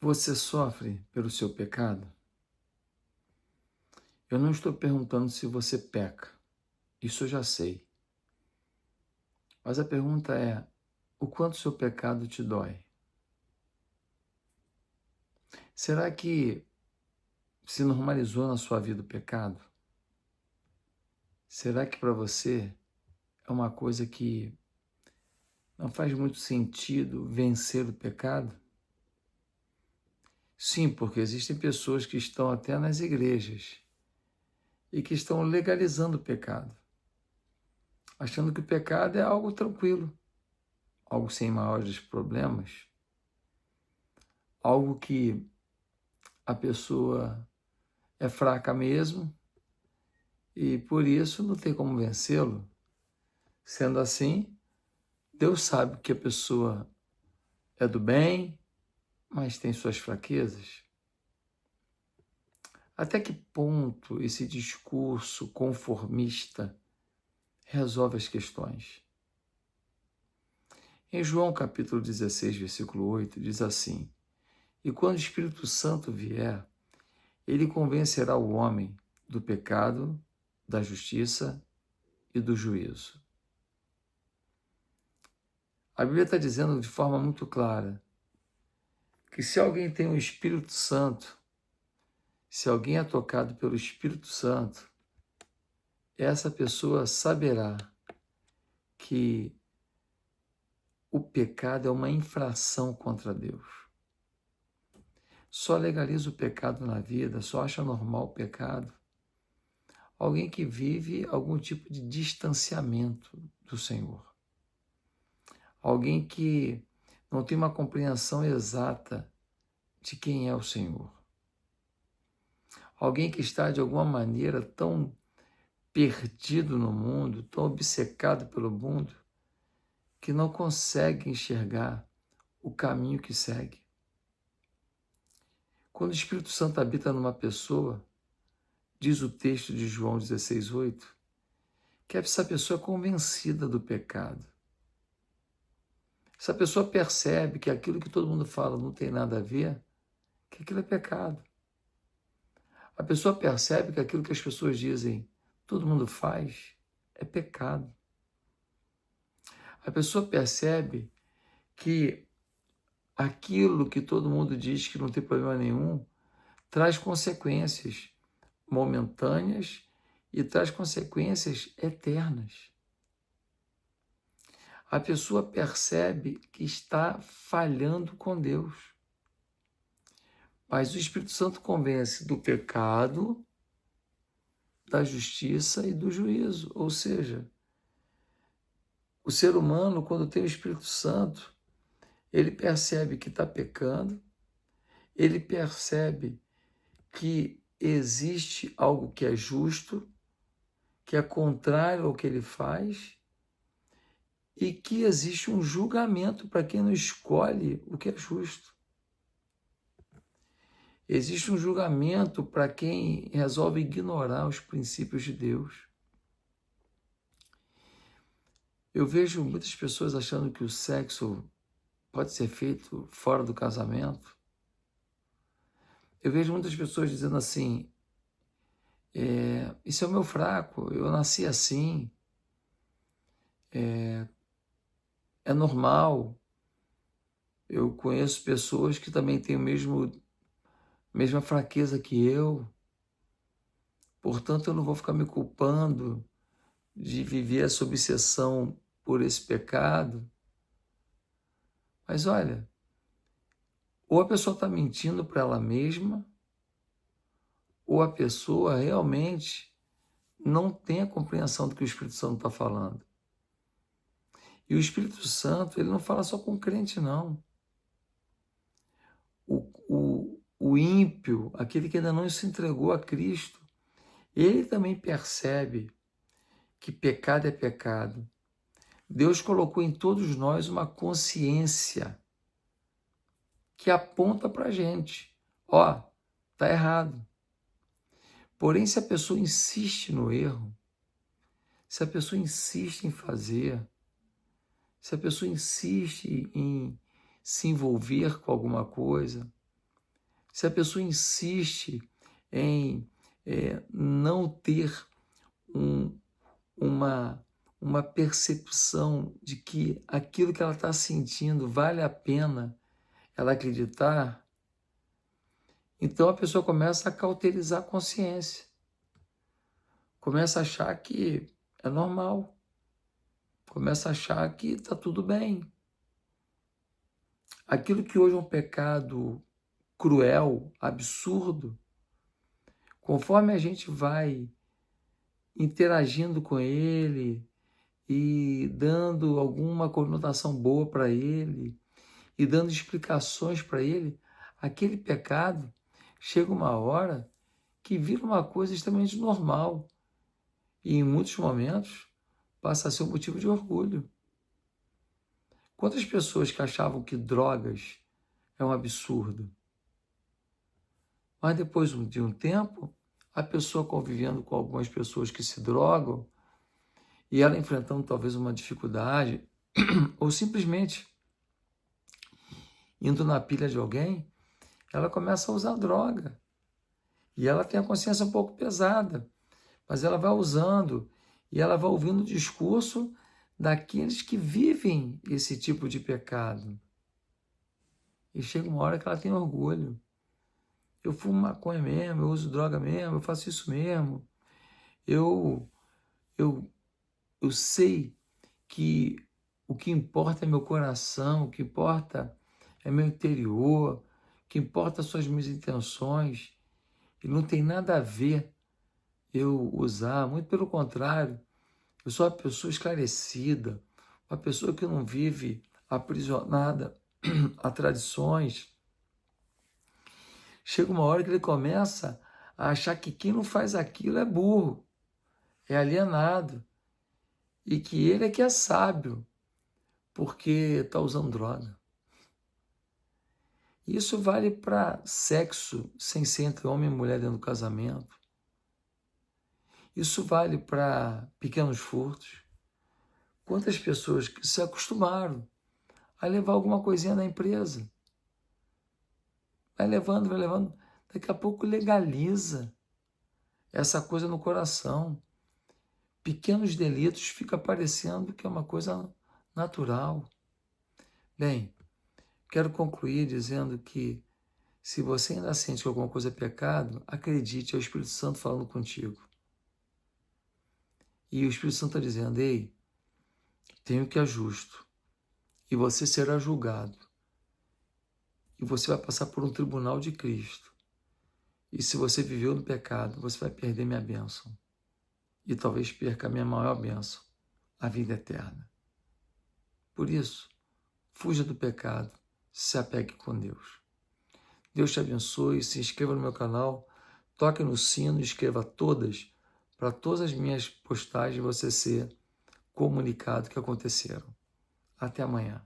Você sofre pelo seu pecado? Eu não estou perguntando se você peca. Isso eu já sei. Mas a pergunta é: o quanto o seu pecado te dói? Será que se normalizou na sua vida o pecado? Será que para você é uma coisa que não faz muito sentido vencer o pecado? Sim, porque existem pessoas que estão até nas igrejas e que estão legalizando o pecado, achando que o pecado é algo tranquilo, algo sem maiores problemas, algo que a pessoa é fraca mesmo e por isso não tem como vencê-lo. Sendo assim, Deus sabe que a pessoa é do bem, mas tem suas fraquezas. Até que ponto esse discurso conformista resolve as questões? Em João capítulo 16, versículo 8, diz assim: E quando o Espírito Santo vier, ele convencerá o homem do pecado, da justiça e do juízo. A Bíblia está dizendo de forma muito clara que se alguém tem o Espírito Santo, se alguém é tocado pelo Espírito Santo, essa pessoa saberá que o pecado é uma infração contra Deus. Só legaliza o pecado na vida, só acha normal o pecado alguém que vive algum tipo de distanciamento do Senhor. Alguém que não tem uma compreensão exata de quem é o Senhor. Alguém que está, de alguma maneira, tão perdido no mundo, tão obcecado pelo mundo, que não consegue enxergar o caminho que segue. Quando o Espírito Santo habita numa pessoa, diz o texto de João 16:8, que essa pessoa é convencida do pecado. Essa pessoa percebe que aquilo que todo mundo fala não tem nada a ver, que aquilo é pecado. A pessoa percebe que aquilo que as pessoas dizem, todo mundo faz, é pecado. A pessoa percebe que aquilo que todo mundo diz que não tem problema nenhum, traz consequências momentâneas e traz consequências eternas. A pessoa percebe que está falhando com Deus. Mas o Espírito Santo convence do pecado, da justiça e do juízo. Ou seja, o ser humano, quando tem o Espírito Santo, ele percebe que está pecando, ele percebe que existe algo que é justo, que é contrário ao que ele faz, e que existe um julgamento para quem não escolhe o que é justo. Existe um julgamento para quem resolve ignorar os princípios de Deus. Eu vejo muitas pessoas achando que o sexo pode ser feito fora do casamento. Eu vejo muitas pessoas dizendo assim, isso é o meu fraco, eu nasci assim, é normal. Eu conheço pessoas que também têm mesma fraqueza que eu, portanto eu não vou ficar me culpando de viver essa obsessão por esse pecado. Mas olha, ou a pessoa está mentindo para ela mesma, ou a pessoa realmente não tem a compreensão do que o Espírito Santo está falando. E o Espírito Santo, ele não fala só com o crente, não. O ímpio, aquele que ainda não se entregou a Cristo, ele também percebe que pecado é pecado. Deus colocou em todos nós uma consciência que aponta para a gente. Ó, tá errado. Porém, se a pessoa insiste no erro, se a pessoa insiste em fazer, se a pessoa insiste em se envolver com alguma coisa, se a pessoa insiste em não ter uma percepção de que aquilo que ela está sentindo vale a pena ela acreditar, então a pessoa começa a cauterizar a consciência, começa a achar que é normal, começa a achar que está tudo bem. Aquilo que hoje é um pecado cruel, absurdo, conforme a gente vai interagindo com ele e dando alguma conotação boa para ele e dando explicações para ele, aquele pecado chega uma hora que vira uma coisa extremamente normal e em muitos momentos passa a ser um motivo de orgulho. Quantas pessoas que achavam que drogas é um absurdo, mas depois de um tempo, a pessoa convivendo com algumas pessoas que se drogam e ela enfrentando talvez uma dificuldade ou simplesmente indo na pilha de alguém, ela começa a usar droga. E ela tem a consciência um pouco pesada, mas ela vai usando e ela vai ouvindo o discurso daqueles que vivem esse tipo de pecado. E chega uma hora que ela tem orgulho. Eu fumo maconha mesmo, eu uso droga mesmo, eu faço isso mesmo. Eu sei que o que importa é meu coração, o que importa é meu interior, o que importa são as minhas intenções. E não tem nada a ver eu usar, muito pelo contrário, eu sou uma pessoa esclarecida, uma pessoa que não vive aprisionada a tradições. Chega uma hora que ele começa a achar que quem não faz aquilo é burro, é alienado, e que ele é que é sábio, porque está usando droga. Isso vale para sexo sem ser entre homem e mulher dentro do casamento. Isso vale para pequenos furtos. Quantas pessoas que se acostumaram a levar alguma coisinha na empresa? Vai levando, daqui a pouco legaliza essa coisa no coração. Pequenos delitos fica parecendo que é uma coisa natural. Bem, quero concluir dizendo que se você ainda sente que alguma coisa é pecado, acredite, é o Espírito Santo falando contigo. E o Espírito Santo está dizendo, ei, tenho que é justo, e você será julgado, e você vai passar por um tribunal de Cristo. E se você viveu no pecado, você vai perder minha bênção. E talvez perca a minha maior bênção, a vida eterna. Por isso, fuja do pecado, se apegue com Deus. Deus te abençoe, se inscreva no meu canal, toque no sino e escreva todas, para todas as minhas postagens você ser comunicado que aconteceram. Até amanhã.